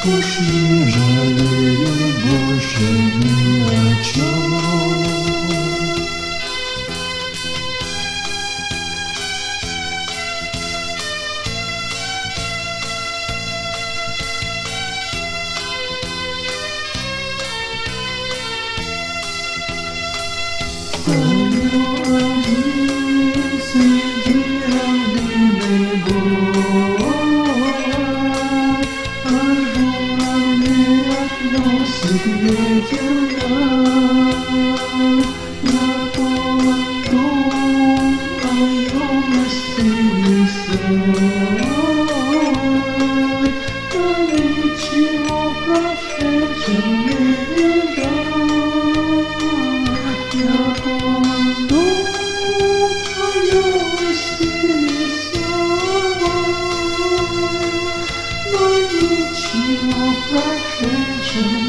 Уж не жалею больше ни о чем. Стою один среди равнины гор, а журавли относят ветер на полон дом о юности весной. Но ничего прошедшего не видать. Я полон дом о юности весной, но ничего прошедшего